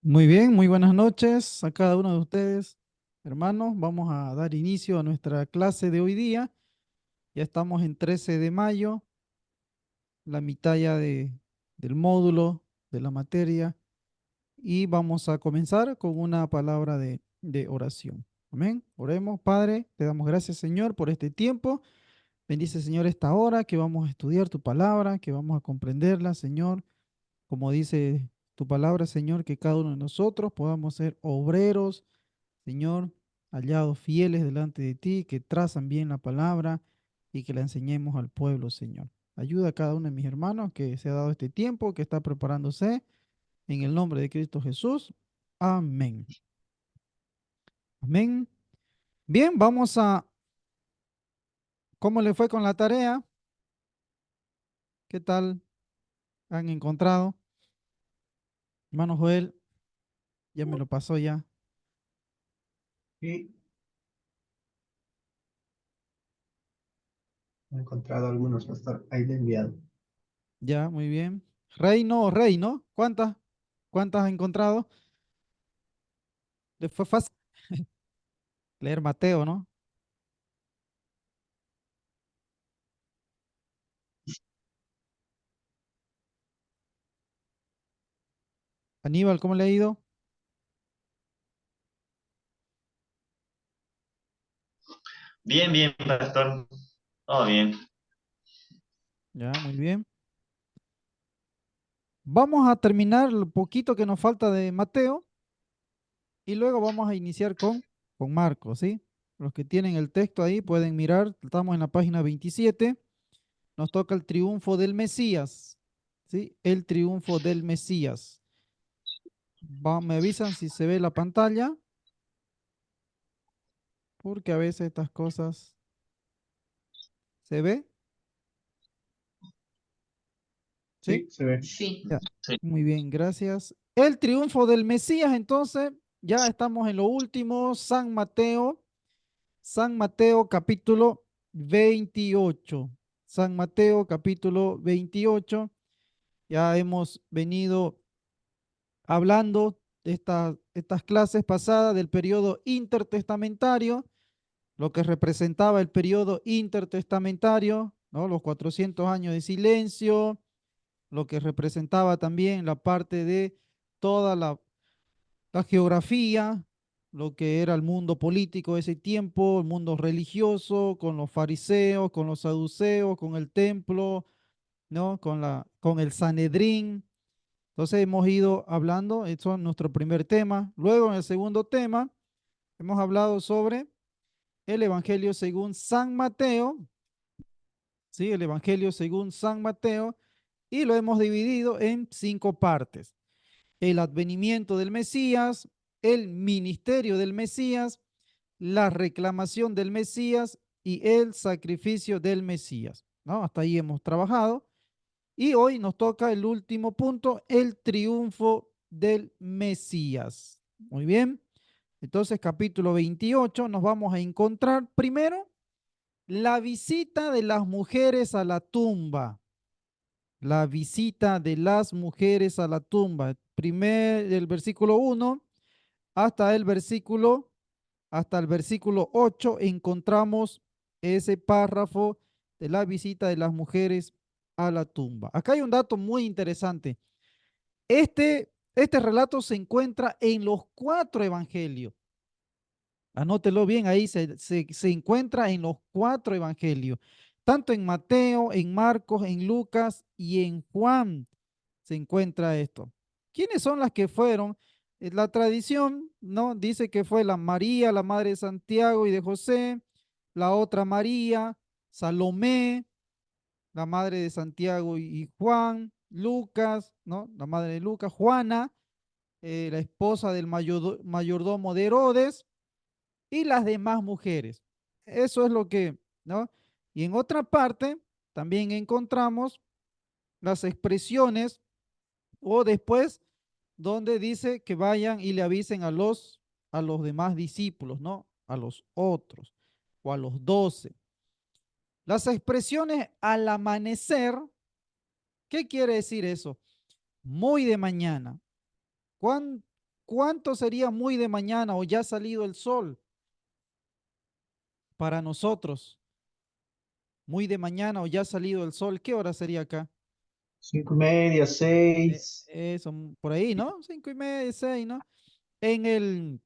Muy bien, muy buenas noches a cada uno de ustedes, hermanos. Vamos a dar inicio a nuestra clase de hoy día. Ya estamos en 13 de mayo, la mitad ya del módulo de la materia, y vamos a comenzar con una palabra de oración. Amén. Oremos, Padre, te damos gracias, Señor, por este tiempo. Bendice, Señor, esta hora que vamos a estudiar tu palabra, que vamos a comprenderla, Señor. Como dice tu palabra, Señor, que cada uno de nosotros podamos ser obreros, Señor, hallados fieles delante de ti, que trazan bien la palabra y que la enseñemos al pueblo, Señor. Ayuda a cada uno de mis hermanos que se ha dado este tiempo, que está preparándose, en el nombre de Cristo Jesús. Amén. Amén. Bien, vamos a, ¿cómo le fue con la tarea? ¿Qué tal han encontrado? Hermano Joel, ya me lo pasó ya. Y he encontrado algunos, pastor. Ahí le he enviado. Ya, muy bien. Rey, ¿no? ¿Cuántas ha encontrado? Le fue fácil leer Mateo, ¿no? Aníbal, ¿cómo le ha ido? Bien, bien, pastor. Todo bien. Ya, muy bien. Vamos a terminar lo poquito que nos falta de Mateo y luego vamos a iniciar con Marcos, ¿sí? Los que tienen el texto ahí pueden mirar, estamos en la página 27, nos toca el triunfo del Mesías, ¿sí? El triunfo del Mesías. Me avisan si se ve la pantalla, porque a veces estas cosas se ve, ¿sí? Sí, se ve. Sí. Ya, Sí. muy bien, gracias. El triunfo del Mesías, entonces, ya estamos en lo último, San Mateo capítulo 28. San Mateo capítulo 28. Ya hemos venido hablando de estas clases pasadas del periodo intertestamentario, lo que representaba el periodo intertestamentario, ¿no? Los 400 años de silencio, lo que representaba también la parte de toda la geografía, lo que era el mundo político de ese tiempo, el mundo religioso, con los fariseos, con los saduceos, con el templo, ¿no? Con el Sanedrín. Entonces hemos ido hablando, eso es nuestro primer tema. Luego en el segundo tema hemos hablado sobre el Evangelio según San Mateo, ¿sí? El Evangelio según San Mateo, y lo hemos dividido en 5 partes: el advenimiento del Mesías, el ministerio del Mesías, la reclamación del Mesías y el sacrificio del Mesías, ¿no? Hasta ahí hemos trabajado. Y hoy nos toca el último punto, el triunfo del Mesías. Muy bien. Entonces, capítulo 28, nos vamos a encontrar primero la visita de las mujeres a la tumba. La visita de las mujeres a la tumba. Del versículo 1 hasta hasta el versículo 8 encontramos ese párrafo de la visita de las mujeres a la tumba. Acá hay un dato muy interesante. Este relato se encuentra en los 4 evangelios. Anótelo bien, ahí se encuentra en los 4 evangelios, tanto en Mateo, en Marcos, en Lucas y en Juan se encuentra esto. ¿Quiénes son las que fueron? La tradición, ¿no? Dice que fue la María, la madre de Santiago y de José, la otra María, Salomé, la madre de Santiago y Juan, Lucas, ¿no? La madre de Lucas, Juana, la esposa del mayordomo de Herodes y las demás mujeres. Eso es lo que, ¿no? Y en otra parte también encontramos las expresiones o después donde dice que vayan y le avisen a los demás discípulos, ¿no? A los otros o a los 12. Las expresiones al amanecer, ¿qué quiere decir eso? Muy de mañana. ¿Cuán? ¿cuánto sería muy de mañana o ya ha salido el sol para nosotros? Muy de mañana o ya ha salido el sol, ¿qué hora sería acá? 5:30, 6. Eso, por ahí, ¿no? 5:30, 6, ¿no? En el,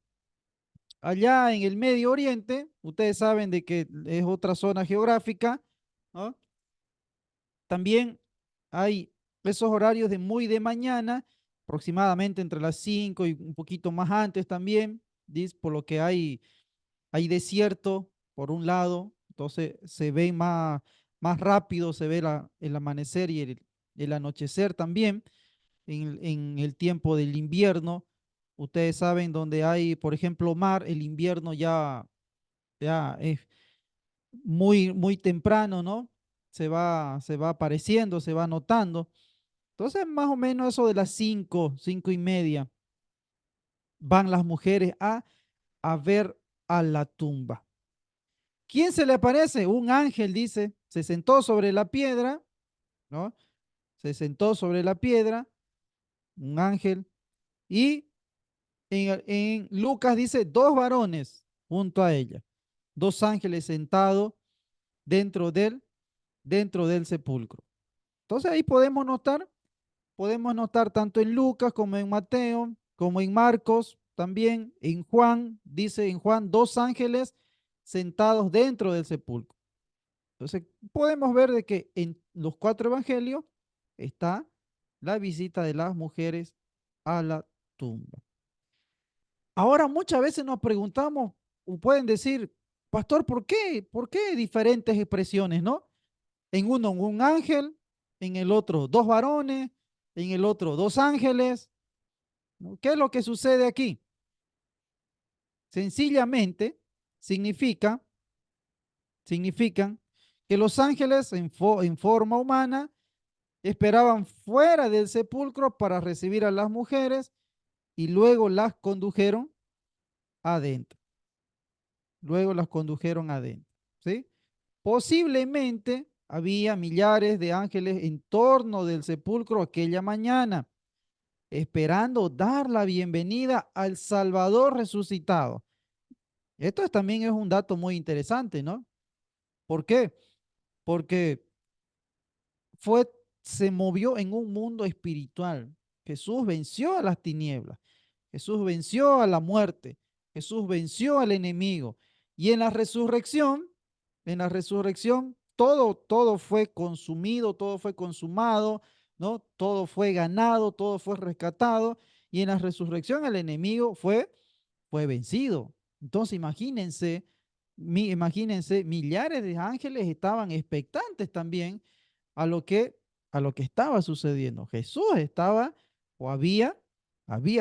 allá en el Medio Oriente, ustedes saben de que es otra zona geográfica, ¿no? También hay esos horarios de muy de mañana, aproximadamente entre las 5 y un poquito más antes también, por lo que hay desierto por un lado, entonces se ve más rápido, se ve el amanecer y el anochecer también en el tiempo del invierno. Ustedes saben donde hay, por ejemplo, mar, el invierno ya es muy temprano, ¿no? Se va apareciendo, se va notando. Entonces, más o menos eso de las 5:30, van las mujeres a ver a la tumba. ¿Quién se le aparece? Un ángel, dice, se sentó sobre la piedra, ¿no? Se sentó sobre la piedra, un ángel, y en Lucas dice dos varones junto a ella, dos ángeles sentados dentro dentro del sepulcro. Entonces ahí podemos notar tanto en Lucas como en Mateo, como en Marcos, también en Juan, dice en Juan, dos ángeles sentados dentro del sepulcro. Entonces podemos ver de que en los cuatro evangelios está la visita de las mujeres a la tumba. Ahora muchas veces nos preguntamos, o pueden decir, pastor, ¿por qué? ¿Por qué diferentes expresiones, no? En uno un ángel, en el otro dos varones, en el otro dos ángeles, ¿no? ¿Qué es lo que sucede aquí? Sencillamente significa, significan que los ángeles en forma humana esperaban fuera del sepulcro para recibir a las mujeres y luego las condujeron adentro. Luego las condujeron adentro, ¿sí? Posiblemente había millares de ángeles en torno del sepulcro aquella mañana, esperando dar la bienvenida al Salvador resucitado. Esto también es un dato muy interesante, ¿no? ¿Por qué? Porque fue, se movió en un mundo espiritual. Jesús venció a las tinieblas, Jesús venció a la muerte, Jesús venció al enemigo. Y en la resurrección, todo fue consumido, todo fue consumado, ¿no? Todo fue ganado, todo fue rescatado. Y en la resurrección el enemigo fue vencido. Entonces imagínense, millares de ángeles estaban expectantes también a lo que, a lo que estaba sucediendo. Jesús estaba o había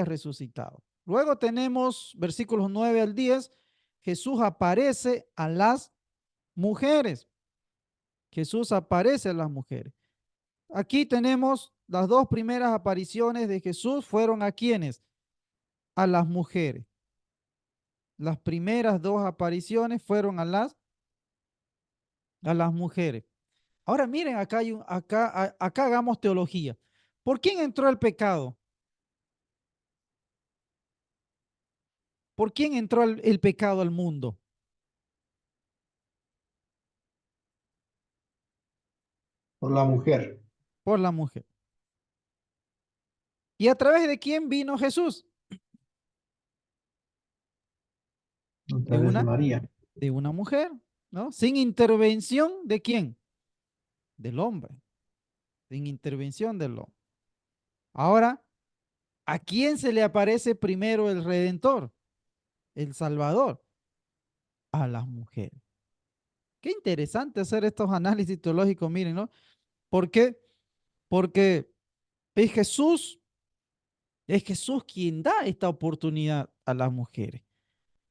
resucitado. Luego tenemos versículos 9 al 10. Jesús aparece a las mujeres. Jesús aparece a las mujeres. Aquí tenemos las dos primeras apariciones de Jesús fueron a quienes, a las mujeres. Las primeras dos apariciones fueron a las mujeres. Ahora miren, acá hagamos teología. ¿Por quién entró el pecado? ¿Por quién entró el pecado al mundo? Por la mujer, Por la mujer. ¿Y a través de quién vino Jesús? a De través de una, María. de una mujer, ¿no? Sin intervención de quién? Del hombre. Sin intervención del hombre. Ahora, ¿a quién se le aparece primero el Redentor? El Salvador. A las mujeres. Qué interesante hacer estos análisis teológicos, miren, ¿no? ¿Por qué? Porque es Jesús, es Jesús quien da esta oportunidad a las mujeres,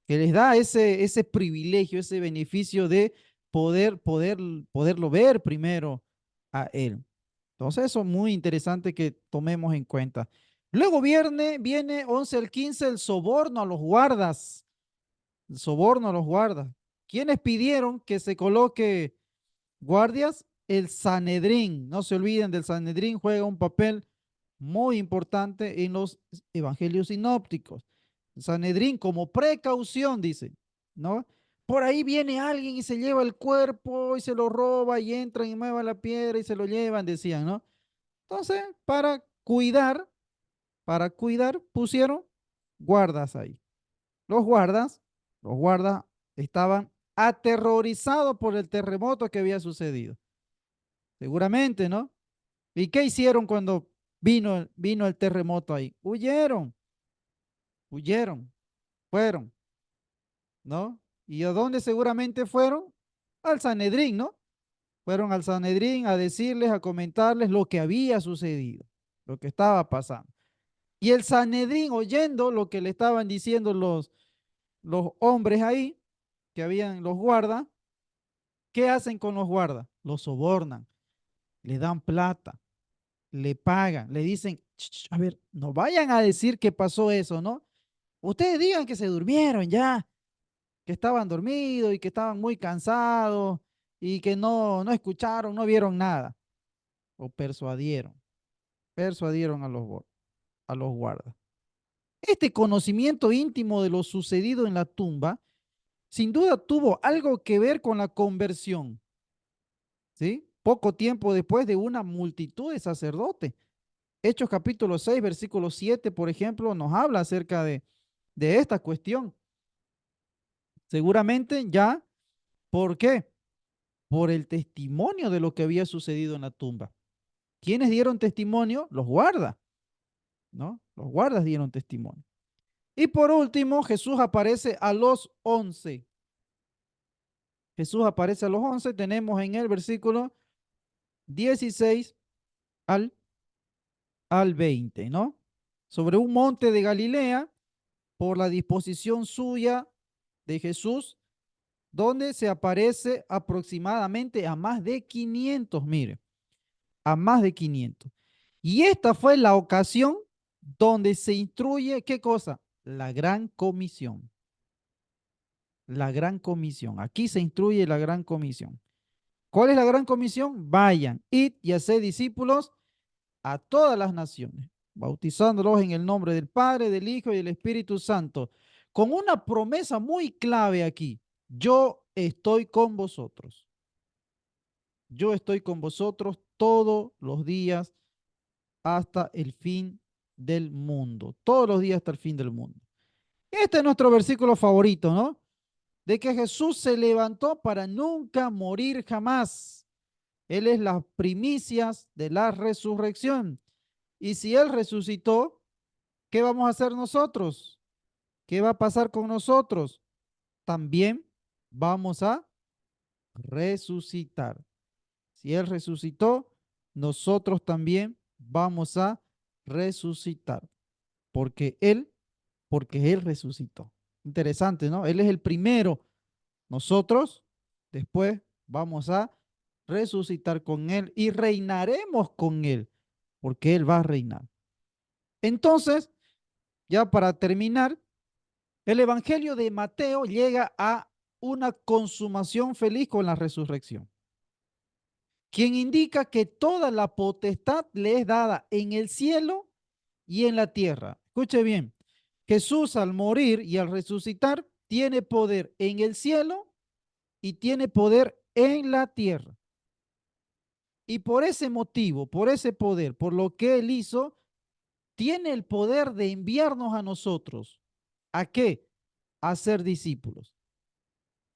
que les da ese privilegio, ese beneficio de poderlo ver primero a Él. Entonces, eso es muy interesante que tomemos en cuenta. Luego viene 11 al 15 el soborno a los guardas, el soborno a los guardas. ¿Quiénes pidieron que se coloque guardias? El Sanedrín. No se olviden del Sanedrín, juega un papel muy importante en los evangelios sinópticos. El Sanedrín como precaución, dice, ¿no? Por ahí viene alguien y se lleva el cuerpo y se lo roba y entran y mueven la piedra y se lo llevan, decían, ¿no? Entonces, para cuidar, pusieron guardas ahí. Los guardas, los guardas estaban aterrorizados por el terremoto que había sucedido. Seguramente, ¿no? ¿Y qué hicieron cuando vino el terremoto ahí? Huyeron, fueron, ¿no? ¿Y a dónde seguramente fueron? Al Sanedrín, ¿no? Fueron al Sanedrín a decirles, a comentarles lo que había sucedido, lo que estaba pasando. Y el Sanedrín, oyendo lo que le estaban diciendo los hombres ahí, que habían los guardas, ¿qué hacen con los guardas? Los sobornan, le dan plata, le pagan, le dicen, a ver, no vayan a decir que pasó eso, ¿no? Ustedes digan que se durmieron ya, que estaban dormidos y que estaban muy cansados y que no escucharon, no vieron nada. O persuadieron a los guardas. Este conocimiento íntimo de lo sucedido en la tumba, sin duda tuvo algo que ver con la conversión, ¿sí? Poco tiempo después de una multitud de sacerdotes. Hechos capítulo 6, versículo 7, por ejemplo, nos habla acerca de esta cuestión. Seguramente ya, ¿por qué? Por el testimonio de lo que había sucedido en la tumba. ¿Quiénes dieron testimonio? Los guardas, ¿no? Los guardas dieron testimonio. Y por último, Jesús aparece a los 11. Jesús aparece a los 11. Tenemos en el versículo 16 al, al 20, ¿no? Sobre un monte de Galilea, por la disposición suya de Jesús, donde se aparece aproximadamente a más de 500, mire, a más de 500. Y esta fue la ocasión donde se instruye, ¿qué cosa? La gran comisión. La gran comisión. Aquí se instruye la gran comisión. ¿Cuál es la gran comisión? Vayan, id y haced discípulos a todas las naciones, bautizándolos en el nombre del Padre, del Hijo y del Espíritu Santo, con una promesa muy clave aquí. Yo estoy con vosotros. Yo estoy con vosotros todos los días hasta el fin del mundo. Todos los días hasta el fin del mundo. Este es nuestro versículo favorito, ¿no? De que Jesús se levantó para nunca morir jamás. Él es las primicias de la resurrección. Y si Él resucitó, ¿qué vamos a hacer nosotros? ¿Qué va a pasar con nosotros? También vamos a resucitar. Si Él resucitó, nosotros también vamos a resucitar. Porque Él resucitó. Interesante, ¿no? Él es el primero. Nosotros después vamos a resucitar con Él y reinaremos con Él, porque Él va a reinar. Entonces, ya para terminar, el Evangelio de Mateo llega a una consumación feliz con la resurrección, quien indica que toda la potestad le es dada en el cielo y en la tierra. Escuche bien, Jesús al morir y al resucitar tiene poder en el cielo y tiene poder en la tierra. Y por ese motivo, por ese poder, por lo que Él hizo, tiene el poder de enviarnos a nosotros. ¿A qué? A ser discípulos.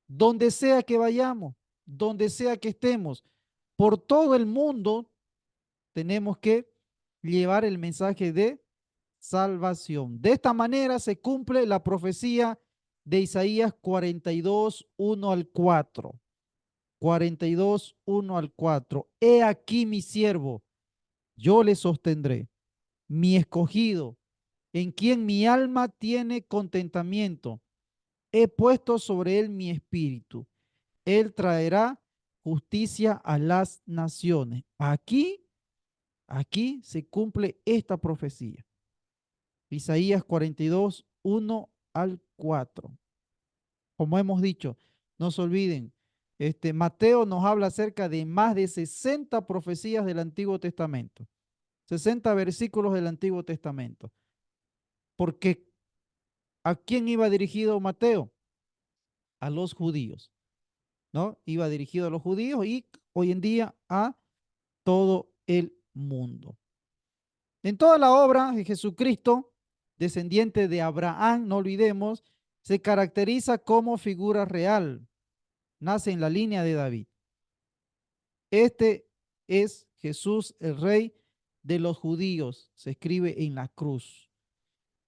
Donde sea que vayamos, donde sea que estemos, por todo el mundo tenemos que llevar el mensaje de salvación. De esta manera se cumple la profecía de Isaías 42, 1 al 4. 42, 1 al 4. He aquí mi siervo, yo le sostendré, mi escogido, en quien mi alma tiene contentamiento. He puesto sobre él mi espíritu. Él traerá justicia a las naciones. Aquí se cumple esta profecía. Isaías 42, 1 al 4. Como hemos dicho, no se olviden, Mateo nos habla acerca de más de 60 profecías del Antiguo Testamento, 60 versículos del Antiguo Testamento, porque ¿A quién iba dirigido Mateo? A los judíos, ¿no? Iba dirigido a los judíos y hoy en día a todo el mundo. En toda la obra de Jesucristo, descendiente de Abraham, no olvidemos, se caracteriza como figura real. Nace en la línea de David. Este es Jesús, el rey de los judíos. Se escribe en la cruz.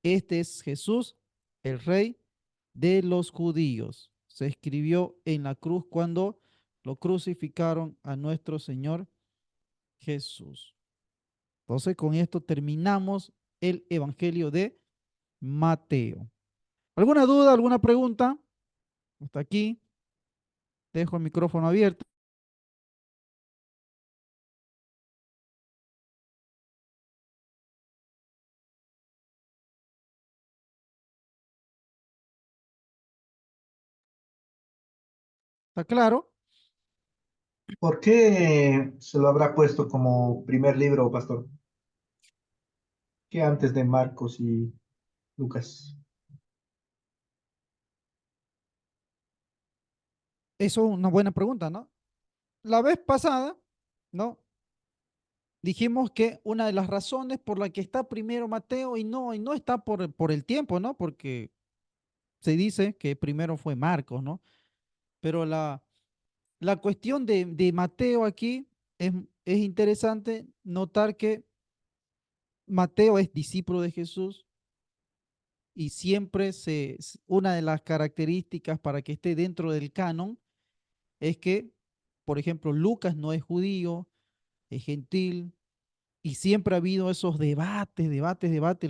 Este es Jesús, el rey de los judíos. Se escribió en la cruz cuando lo crucificaron a nuestro Señor Jesús. Entonces, con esto terminamos el Evangelio de Mateo. ¿Alguna duda, alguna pregunta? Hasta aquí. Dejo el micrófono abierto. ¿Está claro? ¿Por qué se lo habrá puesto como primer libro, pastor? ¿Qué antes de Marcos y Lucas? Eso es una buena pregunta, ¿no? La vez pasada, ¿no? Dijimos que una de las razones por la que está primero Mateo y no está por el tiempo, ¿no? Porque se dice que primero fue Marcos, ¿no? Pero la cuestión de Mateo aquí es interesante notar que Mateo es discípulo de Jesús y siempre una de las características para que esté dentro del canon es que, por ejemplo, Lucas no es judío, es gentil, y siempre ha habido esos debates,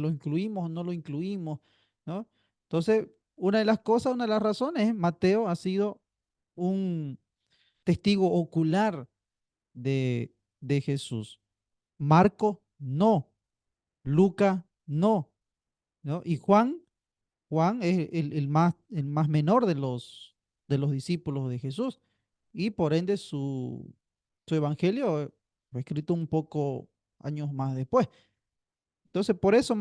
¿lo incluimos o no lo incluimos? ¿No? Entonces, una de las cosas, una de las razones, Mateo ha sido un testigo ocular de Jesús. Marco no, Lucas no, ¿no? Y Juan es el más menor de los discípulos de Jesús y por ende su evangelio fue escrito un poco años más después. Entonces, por eso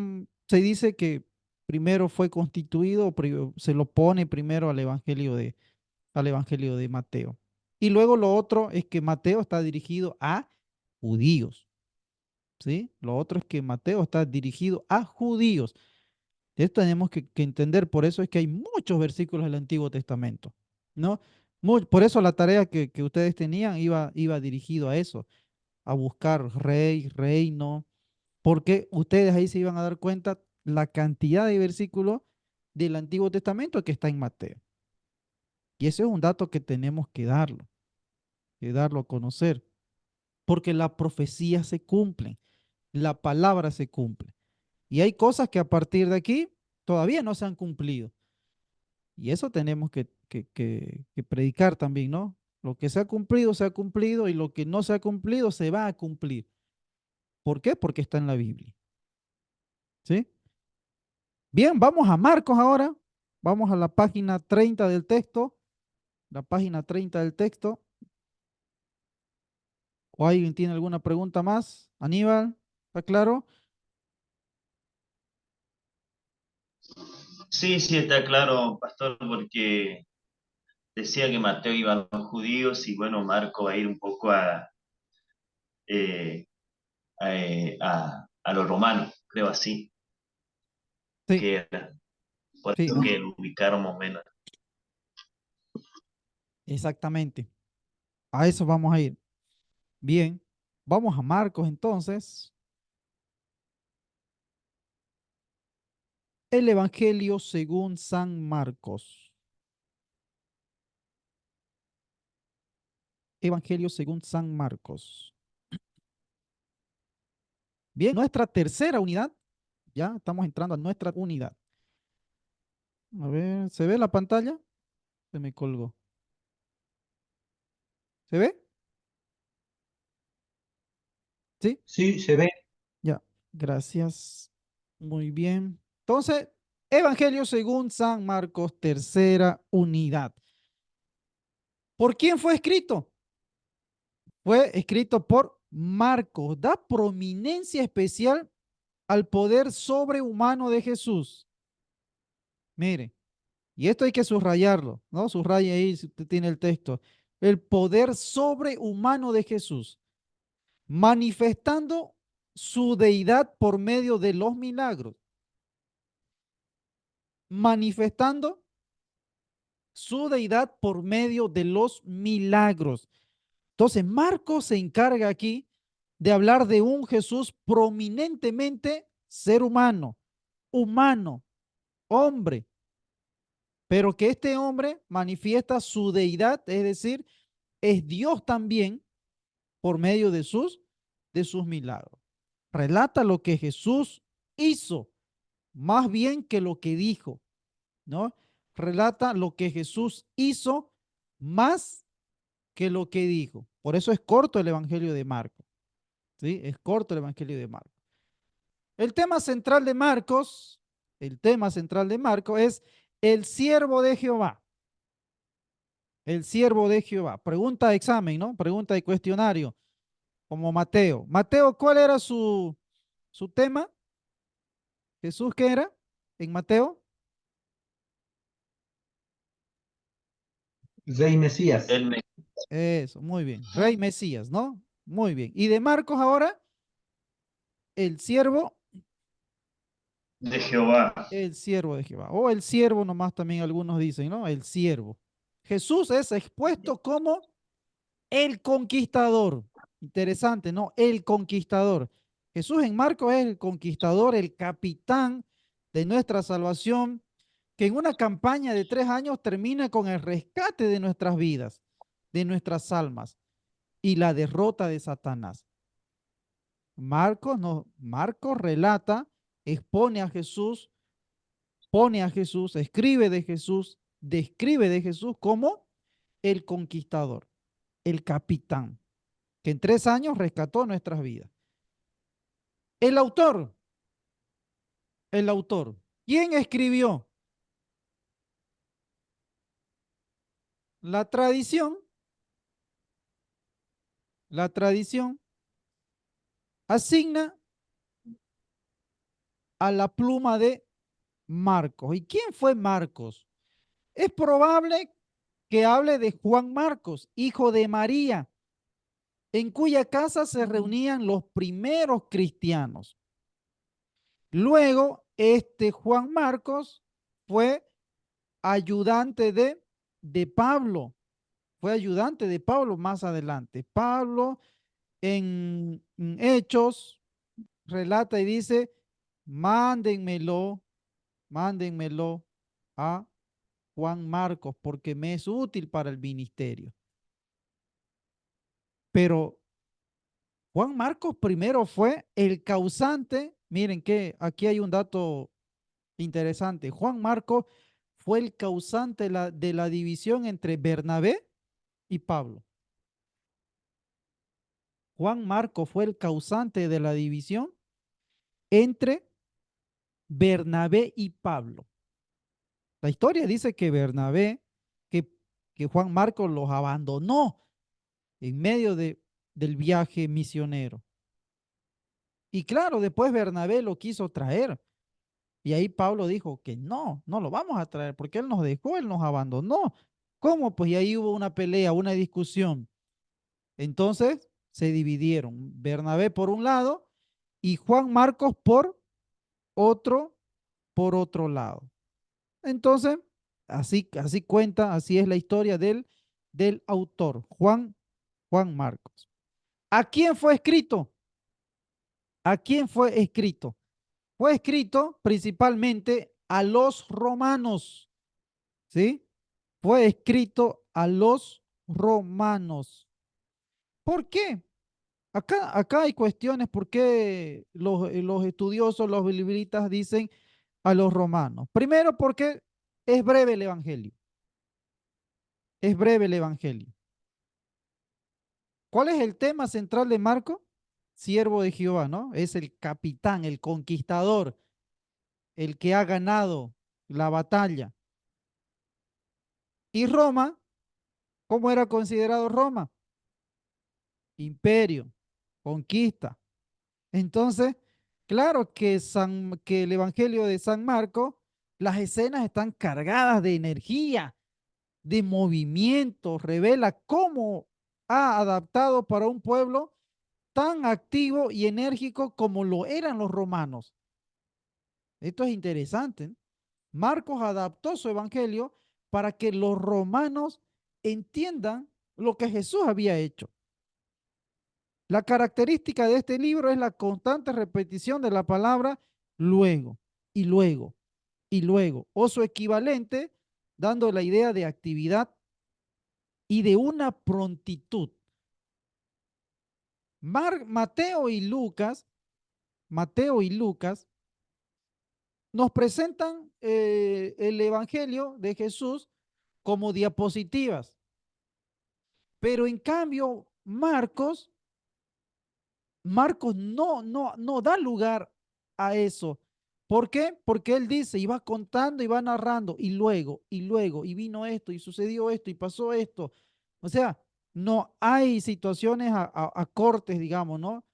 se dice que primero fue constituido, se lo pone primero al evangelio de Mateo. Y luego lo otro es que Mateo está dirigido a judíos, ¿sí? Lo otro es que Mateo está dirigido a judíos. Esto tenemos que entender, por eso es que hay muchos versículos del Antiguo Testamento, ¿no? Por eso la tarea que ustedes tenían iba dirigido a eso, a buscar rey, reino, porque ustedes ahí se iban a dar cuenta la cantidad de versículos del Antiguo Testamento que está en Mateo. Y ese es un dato que tenemos que darlo a conocer, porque las profecías se cumplen, la palabra se cumple. Y hay cosas que a partir de aquí todavía no se han cumplido. Y eso tenemos que predicar también, ¿no? Lo que se ha cumplido y lo que no se ha cumplido se va a cumplir. ¿Por qué? Porque está en la Biblia. ¿Sí? Bien, vamos a Marcos ahora. Vamos a la página 30 del texto. La página 30 del texto. ¿O alguien tiene alguna pregunta más? Aníbal, ¿está claro? Sí, sí, está claro, pastor, porque decía que Mateo iba a los judíos y bueno, Marco va a ir un poco eh, a los romanos, creo así, Sí, que era. Por sí, eso que lo ubicaron más o menos. exactamente. A eso vamos a ir. Bien, vamos a Marcos entonces. El Evangelio según San Marcos. Evangelio según San Marcos. Bien, nuestra tercera unidad. Ya estamos entrando a nuestra unidad. A ver, ¿se ve la pantalla? Se me colgó. ¿Se ve? Sí, Sí, se ve. ya. Gracias. Muy bien. Entonces, Evangelio según San Marcos, tercera unidad. ¿Por quién fue escrito? Fue escrito por Marcos. Da prominencia especial al poder sobrehumano de Jesús. Mire, y esto hay que subrayarlo, ¿no? Subraya ahí si usted tiene el texto. El poder sobrehumano de Jesús, manifestando su deidad por medio de los milagros, manifestando su deidad por medio de los milagros. Entonces, Marcos se encarga aquí de hablar de un Jesús prominentemente ser humano, humano, hombre, pero que este hombre manifiesta su deidad, es decir, es Dios también por medio de sus milagros. Relata lo que Jesús hizo, más bien que lo que dijo, ¿no? Relata lo que Jesús hizo más que lo que dijo. Por eso es corto el Evangelio de Marcos, ¿sí? Es corto el Evangelio de Marcos. El tema central de Marcos, el tema central de Marcos es el siervo de Jehová. El siervo de Jehová. Pregunta de examen, ¿no? Pregunta de cuestionario, como Mateo. Mateo, ¿cuál era su tema? Jesús, ¿qué era en Mateo? Rey Mesías, El Eso, muy bien. Rey Mesías, ¿no? Muy bien. Y de Marcos ahora, el de Jehová. siervo de Jehová. O el siervo nomás también algunos dicen, ¿no? El siervo. Jesús es expuesto como el conquistador. Interesante, ¿no? El conquistador. Jesús en Marcos es el conquistador, el capitán de nuestra salvación, que en una campaña de 3 años termina con el rescate de nuestras vidas, de nuestras almas y la derrota de Satanás. Marcos, no, Marcos relata, expone a Jesús, pone a Jesús, escribe de Jesús, describe de Jesús como el conquistador, el capitán, que en 3 años rescató nuestras vidas. El autor, el autor. ¿Quién escribió? La tradición, la tradición asigna a la pluma de Marcos. ¿Y quién fue Marcos? Es probable que hable de Juan Marcos, hijo de María, en cuya casa se reunían los primeros cristianos. Luego, este Juan Marcos fue ayudante de Pablo, fue ayudante de Pablo más adelante. Pablo en Hechos relata y dice, mándenmelo, mándenmelo a Juan Marcos porque me es útil para el ministerio. Pero Juan Marcos primero fue el causante. Miren que aquí hay un dato interesante. Juan Marcos fue el causante de la división entre Bernabé y Pablo. Juan Marcos fue el causante de la división entre Bernabé y Pablo. La historia dice que Bernabé, que, que Juan Marcos los abandonó en medio del viaje misionero. Y claro, después Bernabé lo quiso traer. Y ahí Pablo dijo que no, no lo vamos a traer porque él nos dejó, él nos abandonó. ¿Cómo? Pues y ahí hubo una pelea, una discusión. Entonces se dividieron. Bernabé por un lado y Juan Marcos otro, por otro lado. Entonces, así cuenta, así es la historia del autor, Juan Marcos. ¿A quién fue escrito? ¿A quién fue escrito? Fue escrito principalmente a los romanos, ¿sí? Fue escrito a los romanos. ¿Por qué? Acá hay cuestiones por qué los estudiosos, los biblistas dicen a los romanos. Primero, porque es breve el evangelio. Es breve el evangelio. ¿Cuál es el tema central de Marco? Siervo de Jehová, ¿no? Es el capitán, el conquistador, el que ha ganado la batalla. Y Roma, ¿cómo era considerado Roma? Imperio, conquista. Entonces, claro que el Evangelio de San Marcos Las escenas están cargadas de energía, de movimiento, revela cómo ha adaptado para un pueblo tan activo y enérgico como lo eran los romanos. Esto es interesante, ¿no? Marcos adaptó su evangelio para que los romanos entiendan lo que Jesús había hecho. La característica de este libro es la constante repetición de la palabra luego y luego y luego, o su equivalente, dando la idea de actividad y de una prontitud. Mateo y Lucas nos presentan el Evangelio de Jesús como diapositivas, pero en cambio Marcos no da lugar a eso. ¿Por qué? Porque él dice, y va contando y va narrando, y luego, y vino esto, y sucedió esto, y pasó esto. O sea, no hay situaciones a cortes, digamos, ¿no? O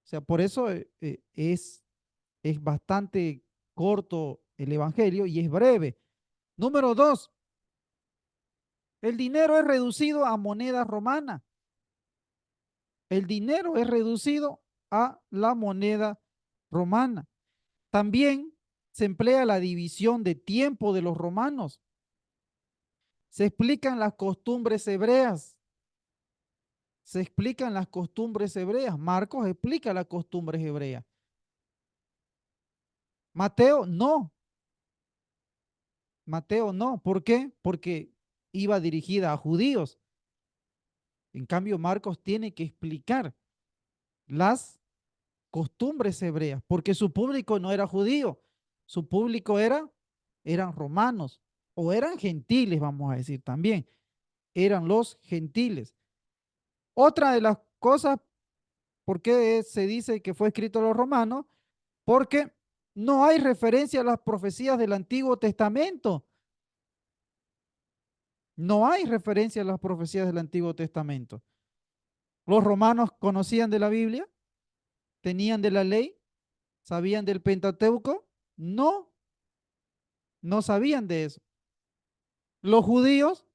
sea, por eso es bastante corto el Evangelio y es breve. Número dos, el dinero es reducido a moneda romana. El dinero es reducido a la moneda romana. También se emplea la división de tiempo de los romanos. Se explican las costumbres hebreas. Se explican las costumbres hebreas. Marcos explica las costumbres hebreas. Mateo no. Mateo no. ¿Por qué? Porque iba dirigida a judíos. En cambio, Marcos tiene que explicar las costumbres hebreas, porque su público no era judío, su público eran romanos o eran gentiles, vamos a decir también, eran los gentiles. Otra de las cosas, ¿por qué se dice que fue escrito a los romanos? Porque no hay referencia a las profecías del Antiguo Testamento. No hay referencia a las profecías del Antiguo Testamento. Los romanos conocían de la Biblia, tenían de la ley, sabían del Pentateuco. No, no sabían de eso. Los judíos,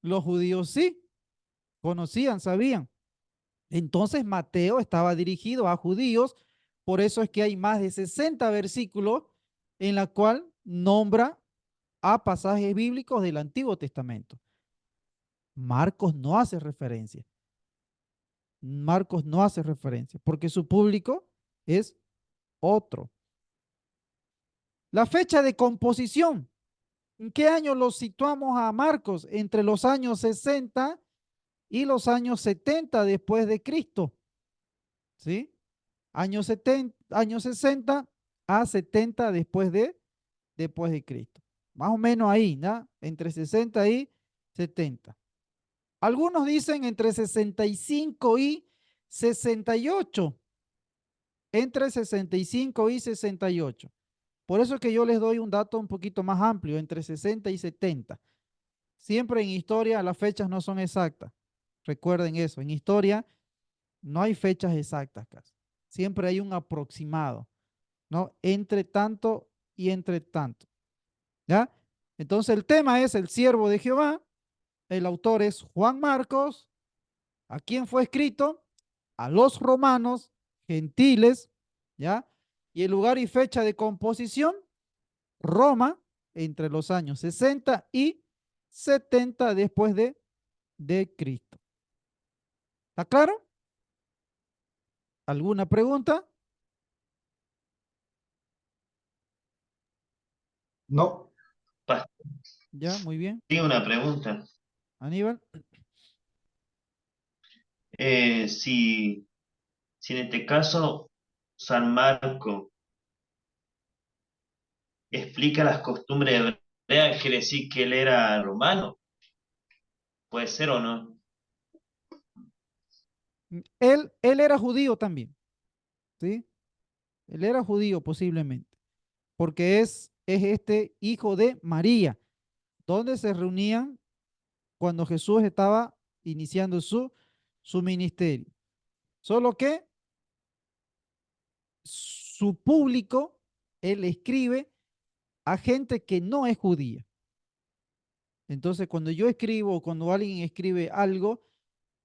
los judíos sí, conocían, sabían. Entonces Mateo estaba dirigido a judíos, por eso es que hay más de 60 versículos en la cual nombra a pasajes bíblicos del Antiguo Testamento. Marcos no hace referencia. Marcos no hace referencia porque su público es otro. La fecha de composición. ¿En qué año lo situamos a Marcos? Entre los años 60 y los años 70 después de Cristo. ¿Sí? Años 70, años 60 a 70 después de Cristo. Más o menos ahí, ¿no? Entre 60 y 70. Algunos dicen entre 65 y 68. Entre 65 y 68. Por eso es que yo les doy un dato un poquito más amplio, entre 60 y 70. Siempre en historia las fechas no son exactas. Recuerden eso, en historia no hay fechas exactas casi. Siempre hay un aproximado, ¿no? Entre tanto y entre tanto. ¿Ya? Entonces el tema es el siervo de Jehová. El autor es Juan Marcos. ¿A quién fue escrito? A los romanos, gentiles, ¿ya? Y el lugar y fecha de composición, Roma, entre los años 60 y 70 de Cristo. ¿Está claro? ¿Alguna pregunta? No, Ya, muy bien. Sí, una pregunta. Aníbal. Si en este caso San Marco explica las costumbres hebreas, quiere decir que él era romano, puede ser o no. Él era judío también, ¿sí? Él era judío posiblemente, porque es este hijo de María, donde se reunían cuando Jesús estaba iniciando su ministerio. Solo que su público, él escribe a gente que no es judía. Entonces, cuando yo escribo o cuando alguien escribe algo,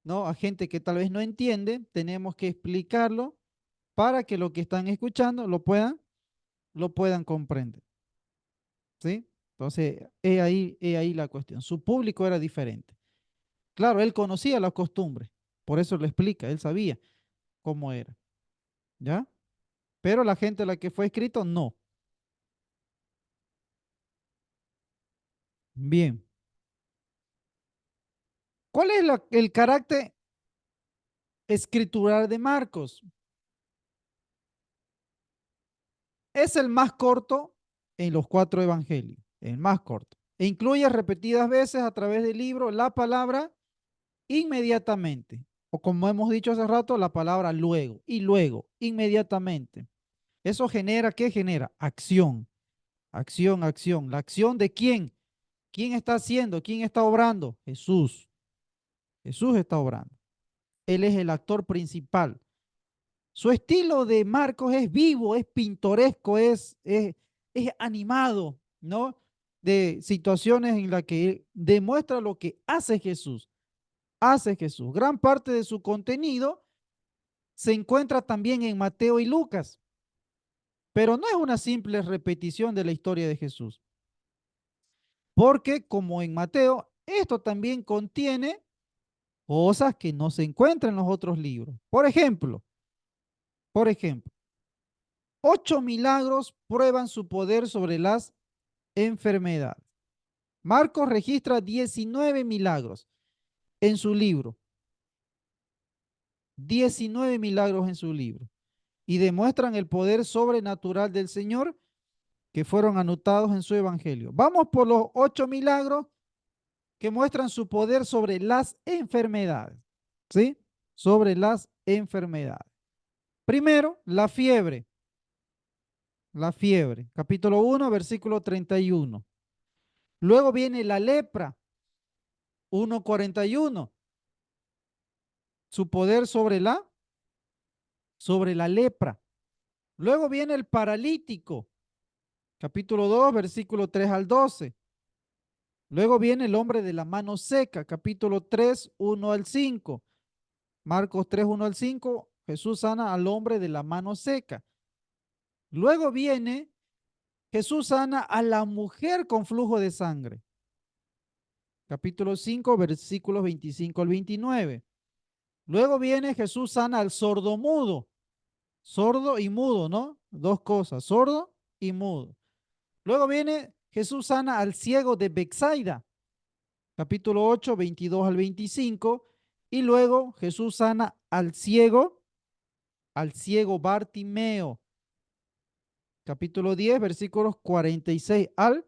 ¿no? A gente que tal vez no entiende, tenemos que explicarlo para que los que están escuchando lo puedan comprender. ¿Sí? Entonces, he ahí la cuestión. Su público era diferente. Claro, él conocía las costumbres, por eso lo explica, él sabía cómo era, ¿ya? Pero la gente a la que fue escrito, no. Bien. ¿Cuál es el carácter escritural de Marcos? Es el más corto en los 4 evangelios, el más corto. E incluye repetidas veces a través del libro la palabra inmediatamente, o como hemos dicho hace rato, la palabra luego, y luego, inmediatamente. Eso genera, ¿qué genera? Acción, acción, acción. ¿La acción de quién? ¿Quién está haciendo? ¿Quién está obrando? Jesús. Jesús está obrando. Él es el actor principal. Su estilo de Marcos es vivo, es pintoresco, es animado, ¿no? De situaciones en las que él demuestra lo que hace Jesús. Hace Jesús. Gran parte de su contenido se encuentra también en Mateo y Lucas, pero no es una simple repetición de la historia de Jesús, porque como en Mateo, esto también contiene cosas que no se encuentran en los otros libros. Por ejemplo, 8 milagros prueban su poder sobre las enfermedades. Marcos registra 19 milagros en su libro. 19 milagros en su libro. Y demuestran el poder sobrenatural del Señor que fueron anotados en su evangelio. Vamos por los 8 milagros que muestran su poder sobre las enfermedades. ¿Sí? Sobre las enfermedades. Primero, la fiebre. La fiebre. Capítulo 1, versículo 31. Luego viene la lepra. 1:41. Su poder sobre la lepra. Luego viene el paralítico. Capítulo 2, versículo 3 al 12. Luego viene el hombre de la mano seca. Capítulo 3, 1 al 5. Marcos 3, 1 al 5. Jesús sana al hombre de la mano seca. Luego viene Jesús sana a la mujer con flujo de sangre. Capítulo 5, versículos 25 al 29. Luego viene Jesús sana al sordo mudo. Sordo y mudo, ¿no? Dos cosas, sordo y mudo. Luego viene Jesús sana al ciego de Betsaida. Capítulo 8, 22 al 25. Y luego Jesús sana al ciego Bartimeo. Capítulo 10, versículos 46 al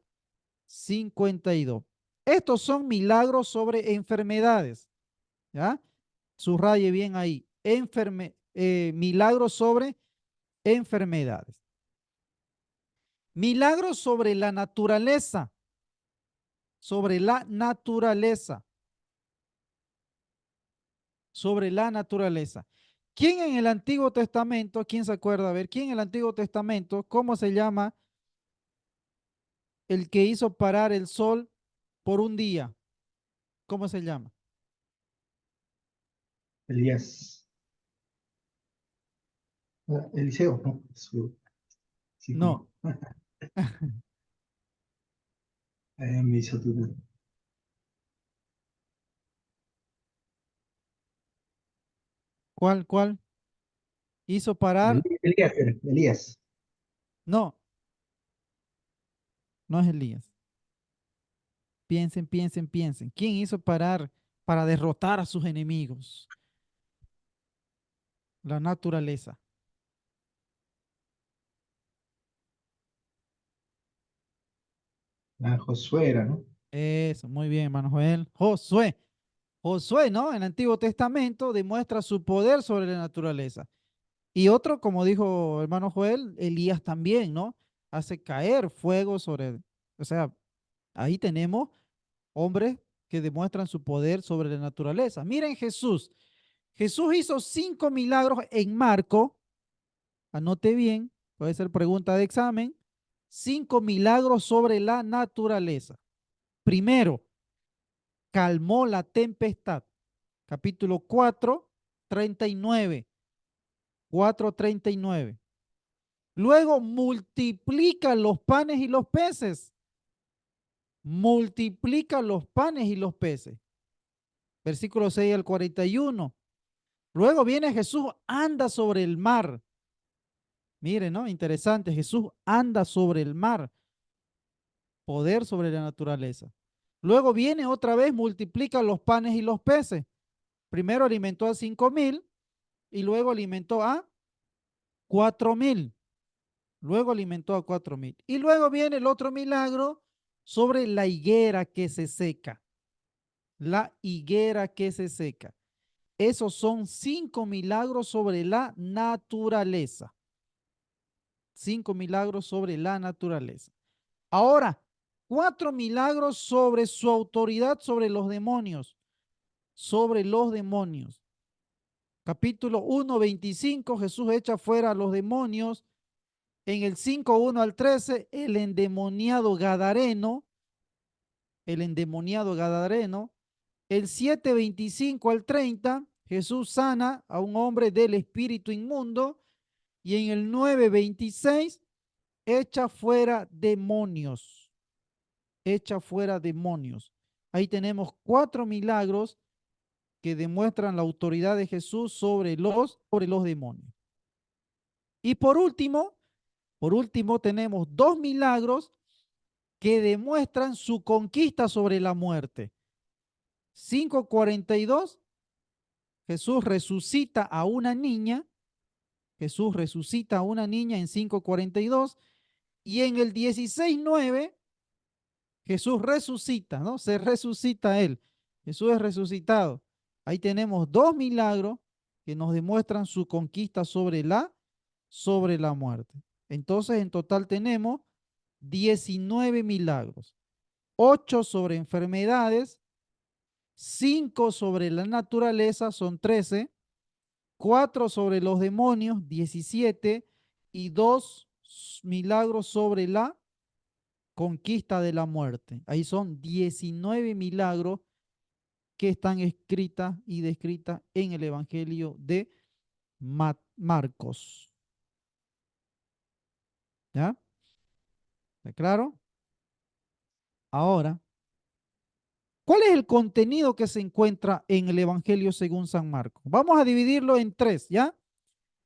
52. Estos son milagros sobre enfermedades, ¿ya? Subraye bien ahí, milagros sobre enfermedades. Milagros sobre la naturaleza, sobre la naturaleza, sobre la naturaleza. ¿Quién en el Antiguo Testamento, quién se acuerda? A ver, ¿quién en el Antiguo Testamento, cómo se llama el que hizo parar el sol por un día? ¿Cómo se llama? Elías. Eliseo, ¿no? Sí, No. me hizo dudar. ¿Cuál? Hizo parar. Elías, Elías. No, no es Elías. Piensen, piensen, piensen. ¿Quién hizo parar para derrotar a sus enemigos? La naturaleza. Josué era, ¿no? Eso, muy bien, hermano Joel. Josué. Josué, ¿no? En el Antiguo Testamento demuestra su poder sobre la naturaleza. Y otro, como dijo hermano Joel, Elías también, ¿no? Hace caer fuego sobre, o sea, ahí tenemos hombres que demuestran su poder sobre la naturaleza. Miren Jesús. Jesús hizo 5 milagros en Marco. Anote bien, puede ser pregunta de examen. 5 milagros sobre la naturaleza. Primero, calmó la tempestad. Capítulo 4, 39. 4:39. Luego multiplica los panes y los peces. Multiplica los panes y los peces. Versículo 6 al 41. Luego viene Jesús, anda sobre el mar. Miren, ¿no? Interesante. Jesús anda sobre el mar. Poder sobre la naturaleza. Luego viene otra vez, multiplica los panes y los peces. Primero alimentó a 5,000 y luego alimentó a 4,000. Luego alimentó a 4,000. Y luego viene el otro milagro sobre la higuera que se seca. La higuera que se seca. Esos son 5 milagros sobre la naturaleza. 5 milagros sobre la naturaleza. Ahora, 4 milagros sobre su autoridad sobre los demonios. Sobre los demonios. Capítulo 1, 25, Jesús echa fuera a los demonios. En el 5, 1 al 13, el endemoniado gadareno. El endemoniado gadareno. El 7, 25 al 30, Jesús sana a un hombre del espíritu inmundo. Y en el 9, 26, echa fuera demonios. Echa fuera demonios. Ahí tenemos 4 milagros que demuestran la autoridad de Jesús sobre los demonios. Y por último tenemos 2 milagros que demuestran su conquista sobre la muerte. 5:42, Jesús resucita a una niña. Jesús resucita a una niña en 5:42. Y en el 16:9, Jesús resucita, ¿no? Se resucita él. Jesús es resucitado. Ahí tenemos 2 milagros que nos demuestran su conquista sobre la muerte. Entonces, en total tenemos 19 milagros. 8 sobre enfermedades, 5 sobre la naturaleza, son 13, 4 sobre los demonios, 17, y 2 milagros sobre la conquista de la muerte. Ahí son 19 milagros que están escritas y descritas en el Evangelio de Marcos. ¿Ya? ¿Está claro? Ahora, ¿cuál es el contenido que se encuentra en el Evangelio según San Marcos? Vamos a dividirlo en 3, ¿ya?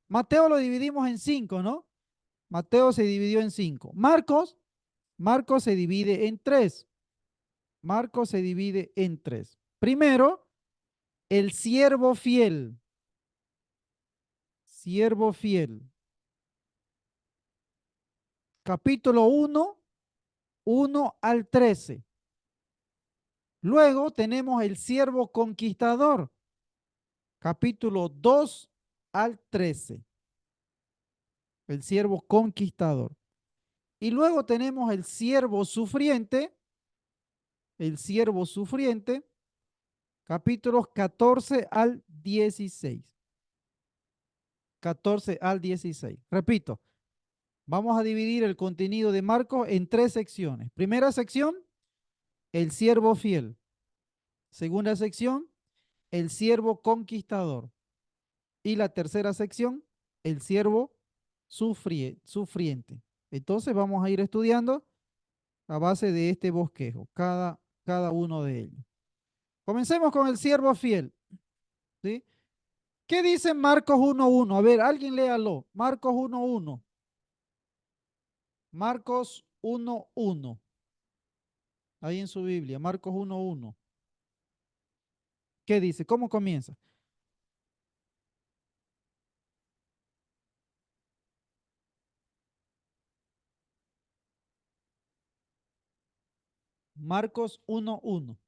Mateo lo dividimos en 5, ¿no? Mateo se dividió en 5. Marcos se divide en 3. Marcos se divide en 3. Primero, el siervo fiel. Siervo fiel. Capítulo 1, 1 al 13. Luego tenemos el siervo conquistador. Capítulo 2 al 13. El siervo conquistador. Y luego tenemos el siervo sufriente. El siervo sufriente. Capítulos 14 al 16. 14 al 16. Repito, vamos a dividir el contenido de Marcos en 3 secciones. Primera sección, el siervo fiel. Segunda sección, el siervo conquistador. Y la tercera sección, el siervo sufriente. Entonces vamos a ir estudiando a base de este bosquejo, cada uno de ellos. Comencemos con el siervo fiel. ¿Sí? ¿Qué dice Marcos 1:1? A ver, alguien léalo. Marcos 1:1. Marcos 1:1. Ahí en su Biblia, Marcos 1:1. ¿Qué dice? ¿Cómo comienza? Marcos 1:1.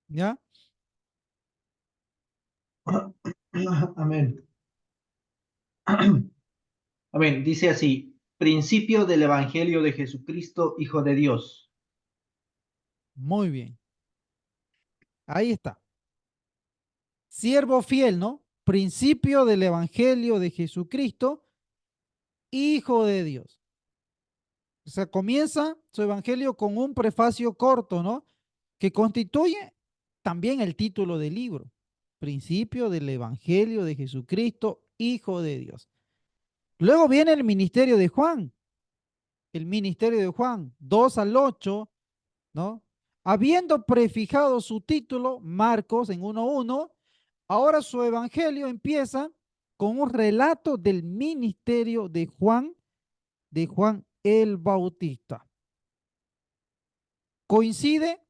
¿Ya? Amén. Amén. Dice así, principio del Evangelio de Jesucristo, Hijo de Dios. Muy bien. Ahí está. siervo fiel, ¿no? Principio del Evangelio de Jesucristo, Hijo de Dios. O sea, comienza su Evangelio con un prefacio corto, ¿no? Que constituye también el título del libro. Principio del Evangelio de Jesucristo, Hijo de Dios. Luego viene el ministerio de Juan, el ministerio de Juan, 2 al 8, ¿no? Habiendo prefijado su título, Marcos en 1:1, ahora su evangelio empieza con un relato del ministerio de Juan el Bautista. Coincide,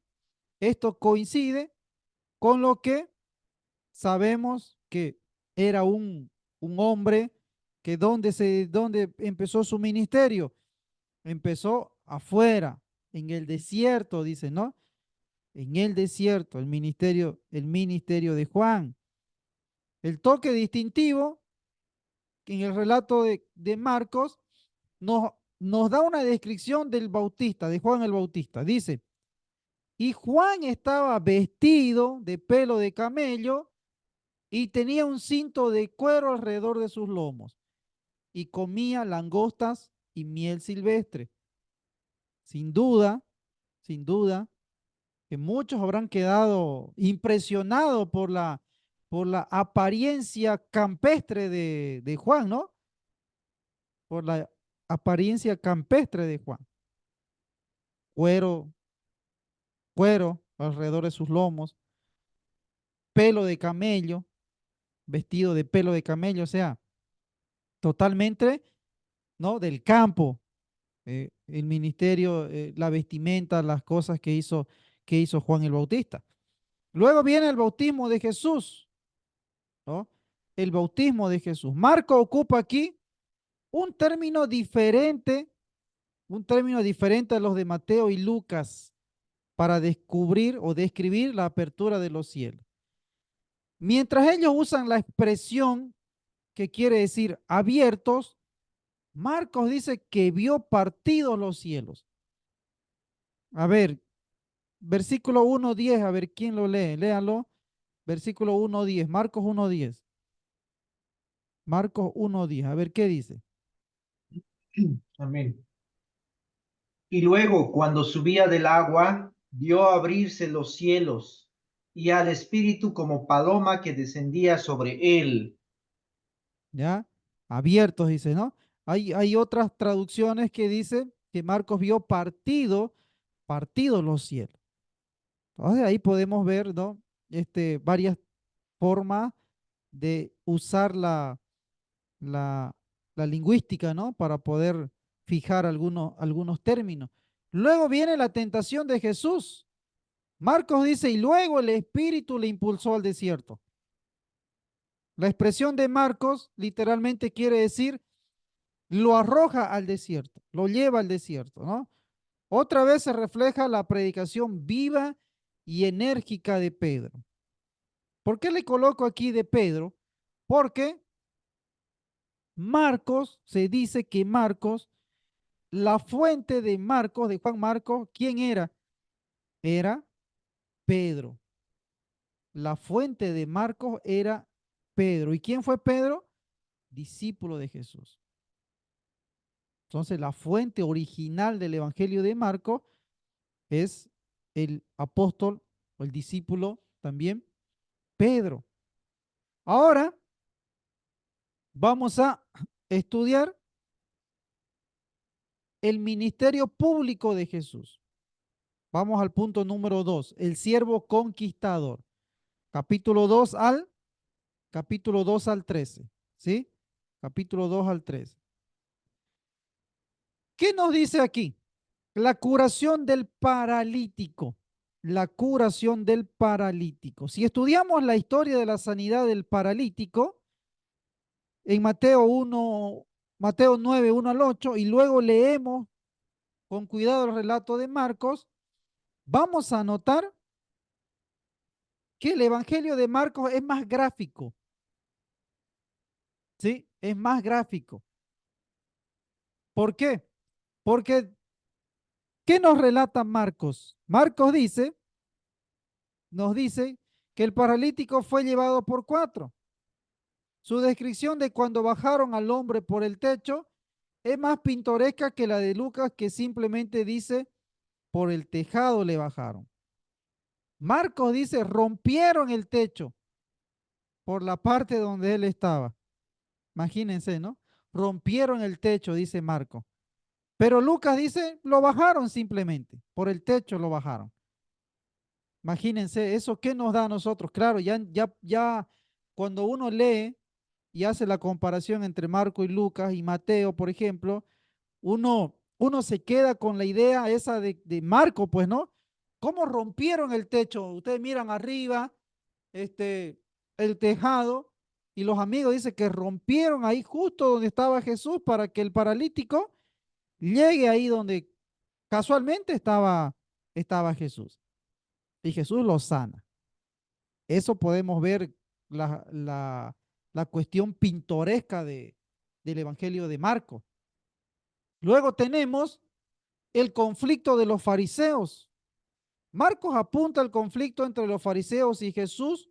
esto coincide con lo que sabemos que era un hombre que donde empezó su ministerio, empezó afuera, en el desierto, dice, ¿no? En el desierto, el ministerio de Juan. El toque distintivo en el relato de Marcos nos da una descripción del Bautista, de Juan el Bautista. Dice, y Juan estaba vestido de pelo de camello y tenía un cinto de cuero alrededor de sus lomos y comía langostas y miel silvestre. Sin duda, sin duda, que muchos habrán quedado impresionados por la apariencia campestre de Juan, ¿no? Por la apariencia campestre de Juan. Cuero, cuero alrededor de sus lomos, pelo de camello, vestido de pelo de camello, o sea, totalmente, ¿no? Del campo, el ministerio, la vestimenta, las cosas que hizo Juan el Bautista. Luego viene el bautismo de Jesús, ¿no? El bautismo de Jesús. Marco ocupa aquí un término diferente a los de Mateo y Lucas para descubrir o describir la apertura de los cielos. Mientras ellos usan la expresión que quiere decir abiertos, Marcos dice que vio partidos los cielos. A ver, versículo 1:10, a ver quién lo lee, léalo. Versículo 1:10, Marcos 1:10. Marcos 1:10, a ver qué dice. Amén. Y luego, cuando subía del agua, vio abrirse los cielos y al Espíritu como paloma que descendía sobre él. ¿Ya? Abiertos, dice, ¿no? Hay otras traducciones que dicen que Marcos vio partidos los cielos. Entonces ahí podemos ver, ¿no? Varias formas de usar la, la lingüística, ¿no? Para poder fijar algunos términos. Luego viene la tentación de Jesús. Marcos dice, y luego el Espíritu le impulsó al desierto. La expresión de Marcos literalmente quiere decir, lo arroja al desierto, lo lleva al desierto, ¿no? Otra vez se refleja la predicación viva y enérgica de Pedro. ¿Por qué le coloco aquí de Pedro? Porque Marcos, se dice que Marcos, la fuente de Marcos, de Juan Marcos, ¿quién era? Era Pedro. La fuente de Marcos era Pedro. ¿Y quién fue Pedro? Discípulo de Jesús. Entonces, la fuente original del Evangelio de Marcos es el apóstol o el discípulo también, Pedro. Ahora vamos a estudiar el ministerio público de Jesús. Vamos al punto número 2, el siervo conquistador. Capítulo 2 al 13, ¿sí? Capítulo 2 al 13. ¿Qué nos dice aquí? La curación del paralítico. La curación del paralítico. Si estudiamos la historia de la sanidad del paralítico en Mateo 9, 1 al 8, y luego leemos con cuidado el relato de Marcos, vamos a notar que el Evangelio de Marcos es más gráfico. ¿Sí? Es más gráfico. ¿Por qué? Porque, ¿qué nos relata Marcos? Marcos nos dice que el paralítico fue llevado por 4. Su descripción de cuando bajaron al hombre por el techo es más pintoresca que la de Lucas, que simplemente dice por el tejado le bajaron. Marcos dice rompieron el techo por la parte donde él estaba. Imagínense, ¿no? Rompieron el techo, dice Marcos. Pero Lucas dice lo bajaron simplemente, por el techo lo bajaron. Imagínense, ¿eso qué nos da a nosotros? Claro, ya cuando uno lee y hace la comparación entre Marco y Lucas y Mateo, por ejemplo, uno se queda con la idea esa de Marco, pues, ¿no? ¿Cómo rompieron el techo? Ustedes miran arriba, el tejado, y los amigos dicen que rompieron ahí justo donde estaba Jesús para que el paralítico llegue ahí donde casualmente estaba Jesús. Y Jesús lo sana. Eso podemos ver la cuestión pintoresca del Evangelio de Marcos. Luego tenemos el conflicto de los fariseos. Marcos apunta al conflicto entre los fariseos y Jesús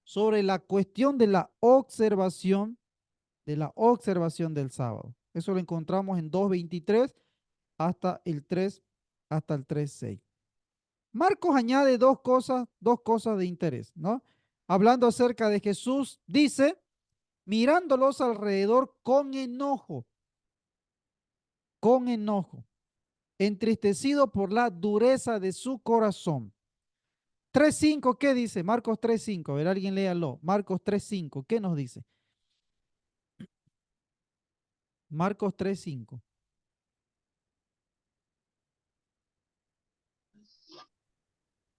sobre la cuestión de la observación del sábado. Eso lo encontramos en 2:23 hasta el 3:6. Marcos añade dos cosas de interés, ¿no? Hablando acerca de Jesús, dice, mirándolos alrededor con enojo, entristecido por la dureza de su corazón. 3:5, ¿qué dice? Marcos 3:5, a ver, alguien léalo. Marcos 3:5, ¿qué nos dice? Marcos 3:5.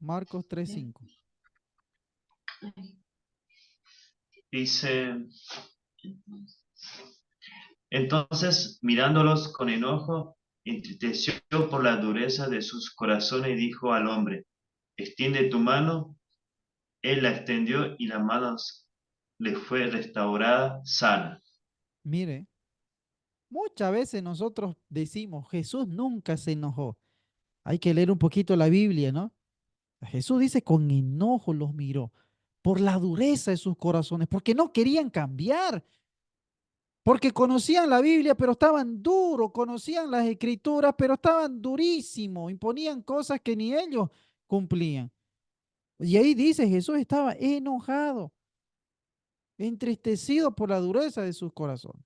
Marcos 3:5. Dice, entonces mirándolos con enojo, entristeció por la dureza de sus corazones y dijo al hombre, extiende tu mano. Él la extendió y la mano le fue restaurada sana. Mire, muchas veces nosotros decimos, Jesús nunca se enojó. Hay que leer un poquito la Biblia, ¿no? Jesús dice, con enojo los miró por la dureza de sus corazones, porque no querían cambiar, porque conocían la Biblia, pero estaban duros, conocían las escrituras, pero estaban durísimos, imponían cosas que ni ellos cumplían. Y ahí dice, Jesús estaba enojado, entristecido por la dureza de sus corazones.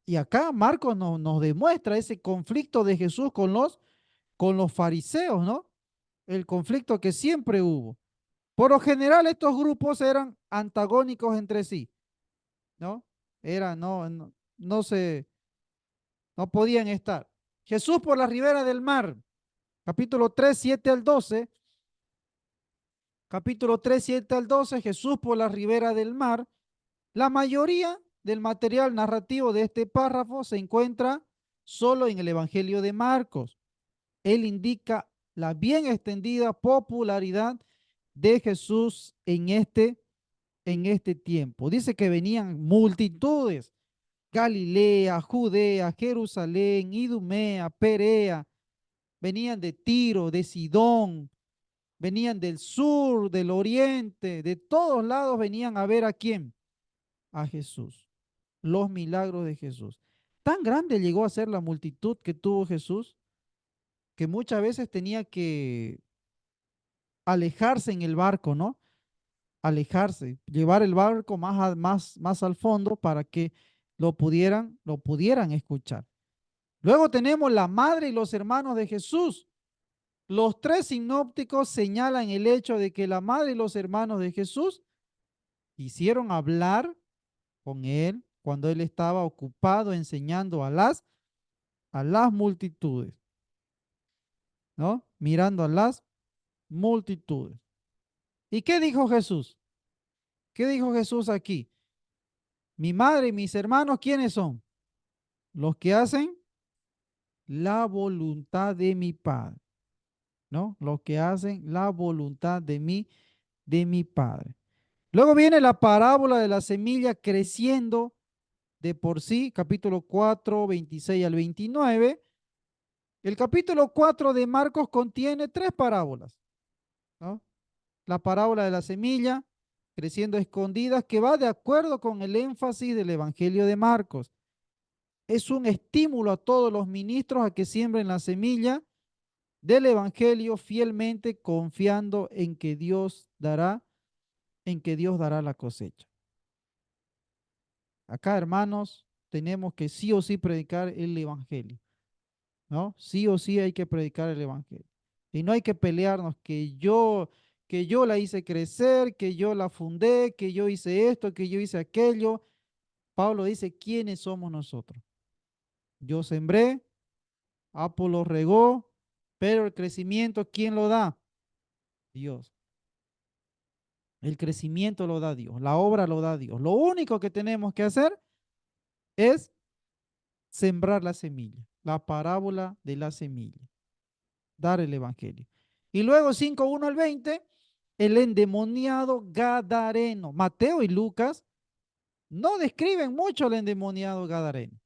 Y acá Marcos nos demuestra ese conflicto de Jesús con los fariseos, ¿no? El conflicto que siempre hubo. Por lo general, estos grupos eran antagónicos entre sí, ¿no? No podían estar. Jesús por la ribera del mar, capítulo 3, 7 al 12. Capítulo 3, 7 al 12, Jesús por la ribera del mar. La mayoría del material narrativo de este párrafo se encuentra solo en el Evangelio de Marcos. Él indica la bien extendida popularidad de Jesús en este tiempo. Dice que venían multitudes, Galilea, Judea, Jerusalén, Idumea, Perea, venían de Tiro, de Sidón, venían del sur, del oriente, de todos lados venían a ver a quién, a Jesús, los milagros de Jesús. Tan grande llegó a ser la multitud que tuvo Jesús que muchas veces tenía que alejarse en el barco, ¿no? Alejarse, llevar el barco más al fondo para que lo pudieran escuchar. Luego tenemos la madre y los hermanos de Jesús. Los tres sinópticos señalan el hecho de que la madre y los hermanos de Jesús hicieron hablar con él cuando él estaba ocupado enseñando a las multitudes, ¿no? Mirando a las multitudes. ¿Y qué dijo Jesús? ¿Qué dijo Jesús aquí? Mi madre y mis hermanos, ¿quiénes son? Los que hacen la voluntad de mi Padre, ¿no? Los que hacen la voluntad de mi Padre. Luego viene la parábola de la semilla creciendo de por sí, capítulo 4, 26 al 29. El capítulo 4 de Marcos contiene tres parábolas, ¿no? la parábola de la semilla, creciendo a escondidas, que va de acuerdo con el énfasis del Evangelio de Marcos. Es un estímulo a todos los ministros a que siembren la semilla del Evangelio fielmente, confiando en que Dios dará la cosecha. Acá, hermanos, tenemos que sí o sí predicar el Evangelio, ¿no? Sí o sí hay que predicar el Evangelio. Y no hay que pelearnos que yo la hice crecer, que yo la fundé, que yo hice esto, que yo hice aquello. Pablo dice, ¿quiénes somos nosotros? Yo sembré, Apolo regó, pero el crecimiento, ¿quién lo da? Dios. El crecimiento lo da Dios, la obra lo da Dios. Lo único que tenemos que hacer es sembrar la semilla, la parábola de la semilla, dar el evangelio. Y luego 5:1 al 20, el endemoniado gadareno. Mateo y Lucas no describen mucho al endemoniado gadareno,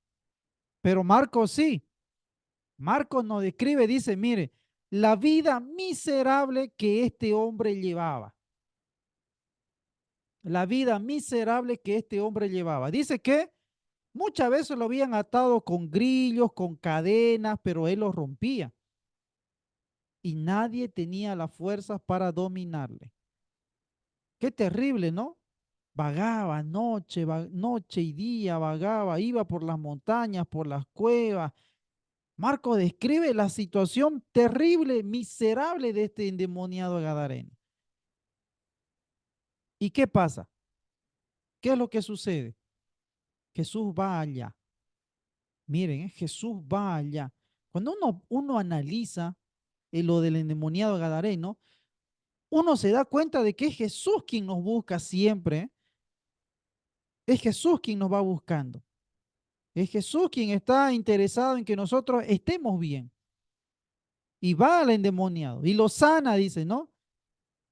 pero Marcos sí. Marcos nos describe, dice, mire, la vida miserable que este hombre llevaba. La vida miserable que este hombre llevaba. Dice que muchas veces lo habían atado con grillos, con cadenas, pero él los rompía. Y nadie tenía las fuerzas para dominarle. Qué terrible, ¿no? Vagaba noche y día, vagaba, iba por las montañas, por las cuevas. Marcos describe la situación terrible, miserable de este endemoniado gadareno. ¿Y qué pasa? ¿Qué es lo que sucede? Jesús va allá. Miren, Jesús va allá. Cuando uno analiza lo del endemoniado gadareno, uno se da cuenta de que es Jesús quien nos busca siempre. Es Jesús quien nos va buscando. Es Jesús quien está interesado en que nosotros estemos bien. Y va al endemoniado y lo sana, dice, ¿no?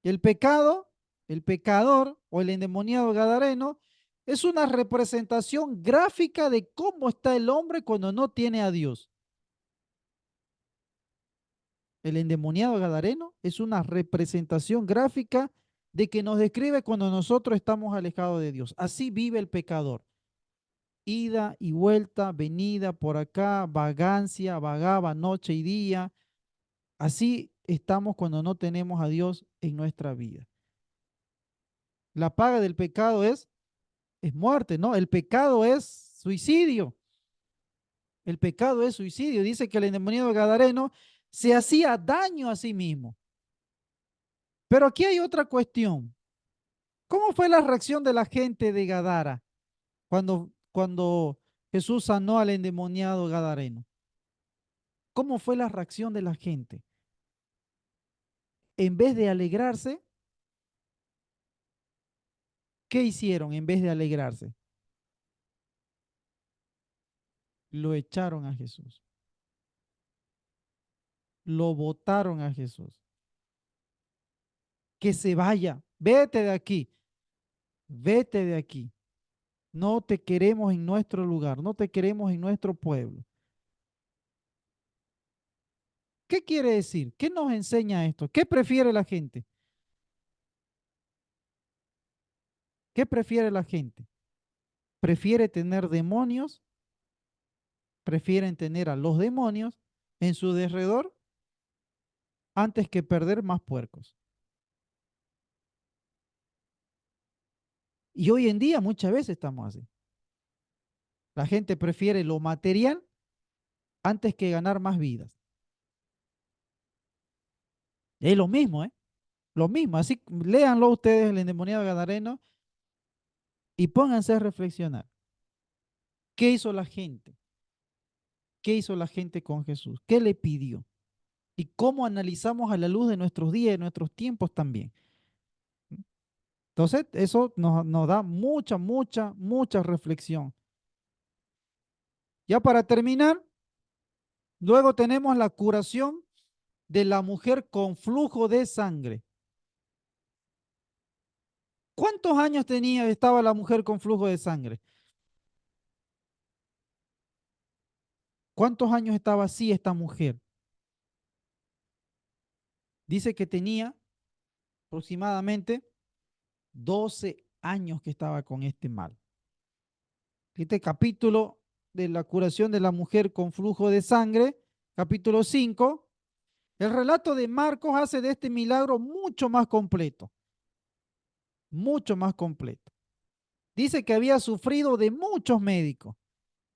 El pecado, el pecador o el endemoniado gadareno es una representación gráfica de cómo está el hombre cuando no tiene a Dios. El endemoniado gadareno es una representación gráfica de que nos describe cuando nosotros estamos alejados de Dios. Así vive el pecador. Ida y vuelta, venida por acá, vagancia, vagaba noche y día. Así estamos cuando no tenemos a Dios en nuestra vida. La paga del pecado es muerte, ¿no? El pecado es suicidio. El pecado es suicidio. Dice que el endemoniado gadareno se hacía daño a sí mismo. Pero aquí hay otra cuestión. ¿Cómo fue la reacción de la gente de Gadara cuando Jesús sanó al endemoniado gadareno? ¿Cómo fue la reacción de la gente? En vez de alegrarse, ¿qué hicieron en vez de alegrarse? Lo echaron a Jesús. Lo botaron a Jesús. Que se vaya, vete de aquí, vete de aquí. No te queremos en nuestro lugar, no te queremos en nuestro pueblo. ¿Qué quiere decir? ¿Qué nos enseña esto? ¿Qué prefiere la gente? ¿Qué prefiere la gente? ¿Prefiere tener demonios? ¿Prefieren tener a los demonios en su derredor antes que perder más puercos? Y hoy en día muchas veces estamos así. La gente prefiere lo material antes que ganar más vidas. Es lo mismo, ¿eh? Lo mismo. Así, léanlo ustedes, el endemoniado gadareno, y pónganse a reflexionar. ¿Qué hizo la gente? ¿Qué hizo la gente con Jesús? ¿Qué le pidió? Y cómo analizamos a la luz de nuestros días y nuestros tiempos también. Entonces, eso nos da mucha reflexión. Ya para terminar, luego tenemos la curación de la mujer con flujo de sangre. ¿Cuántos años estaba la mujer con flujo de sangre? ¿Cuántos años estaba así esta mujer? Dice que tenía aproximadamente 12 años que estaba con este mal. Este capítulo de la curación de la mujer con flujo de sangre, capítulo 5, el relato de Marcos hace de este milagro mucho más completo, mucho más completo. Dice que había sufrido de muchos médicos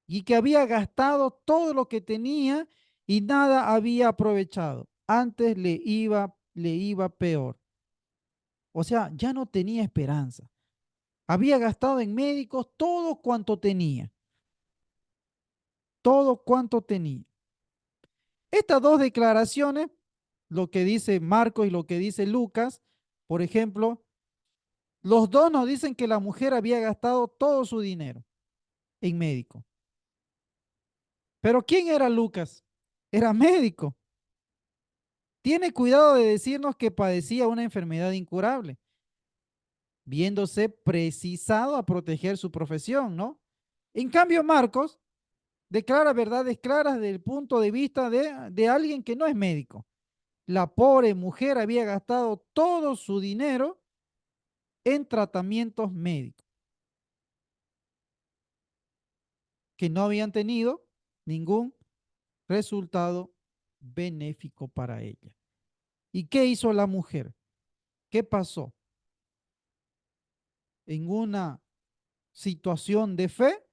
y que había gastado todo lo que tenía y nada había aprovechado. Antes le iba peor. O sea, ya no tenía esperanza. Había gastado en médicos todo cuanto tenía, todo cuanto tenía. Estas dos declaraciones, lo que dice Marcos y lo que dice Lucas, por ejemplo, los dos nos dicen que la mujer había gastado todo su dinero en médico. Pero ¿quién era Lucas? Era médico. Tiene cuidado de decirnos que padecía una enfermedad incurable, viéndose precisado a proteger su profesión, ¿no? En cambio, Marcos declara verdades claras desde el punto de vista de alguien que no es médico. La pobre mujer había gastado todo su dinero en tratamientos médicos que no habían tenido ningún resultado benéfico para ella. ¿Y qué hizo la mujer? ¿Qué pasó? En una situación de fe,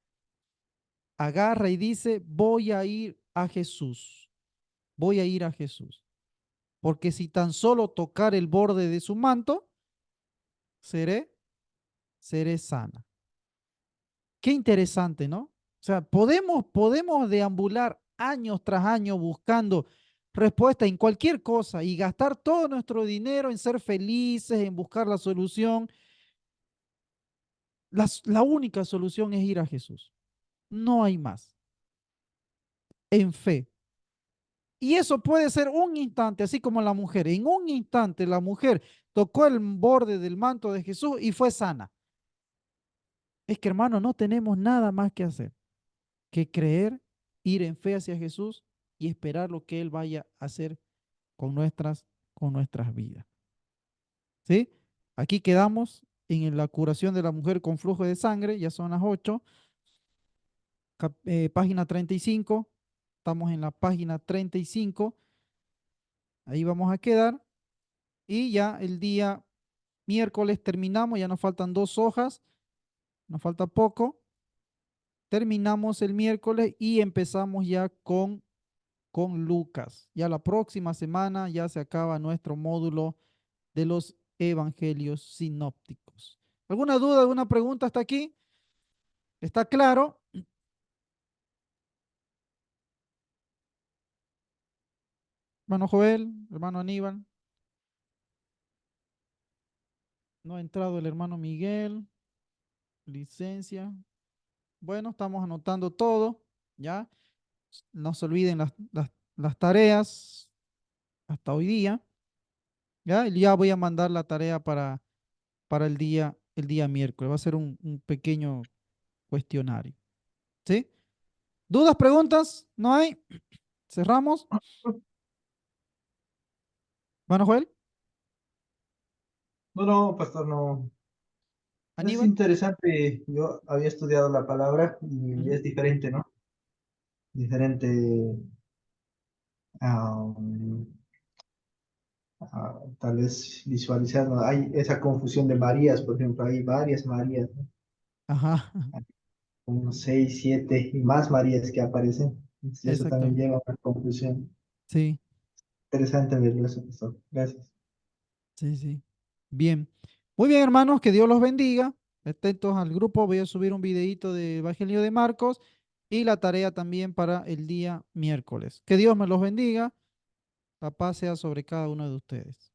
agarra y dice, voy a ir a Jesús, voy a ir a Jesús, porque si tan solo tocar el borde de su manto, seré, seré sana. Qué interesante, ¿no? O sea, podemos deambular años tras años buscando respuesta en cualquier cosa y gastar todo nuestro dinero en ser felices, en buscar la solución. La única solución es ir a Jesús. No hay más. En fe. Y eso puede ser un instante, así como la mujer. En un instante la mujer tocó el borde del manto de Jesús y fue sana. Es que, hermano, no tenemos nada más que hacer que creer, ir en fe hacia Jesús y esperar lo que Él vaya a hacer con nuestras vidas. ¿Sí? Aquí quedamos en la curación de la mujer con flujo de sangre, ya son las 8, página 35. Estamos en la página 35. Ahí vamos a quedar. Y ya el día miércoles terminamos, ya nos faltan 2 hojas, nos falta poco. Terminamos el miércoles y empezamos ya con Lucas. Ya la próxima semana ya se acaba nuestro módulo de los evangelios sinópticos. ¿Alguna duda, alguna pregunta hasta aquí? ¿Está claro? Hermano Joel, hermano Aníbal. No ha entrado el hermano Miguel. Licencia. Bueno, estamos anotando todo, ¿ya? No se olviden las tareas hasta hoy día, ¿ya? Y ya voy a mandar la tarea para el día miércoles. Va a ser un pequeño cuestionario, ¿sí? ¿Dudas, preguntas? ¿No hay? ¿Cerramos? Bueno, Joel, No, no, pastor, no. Es Aníbal. interesante. Yo había estudiado la palabra y Ujú. es diferente, ¿no? Diferente a, tal vez visualizar, ¿no? Hay esa confusión de Marías, por ejemplo, hay varias Marías, ¿no? Ajá, Hay como 6, 7 y más Marías que aparecen. Y eso también exacto. lleva a una confusión. Sí, Interesante verlo eso, pastor. Gracias. sí, sí. Bien. Muy bien, hermanos, que Dios los bendiga. Atentos al grupo, voy a subir un videíto de Evangelio de Marcos y la tarea también para el día miércoles. Que Dios me los bendiga. La paz sea sobre cada uno de ustedes.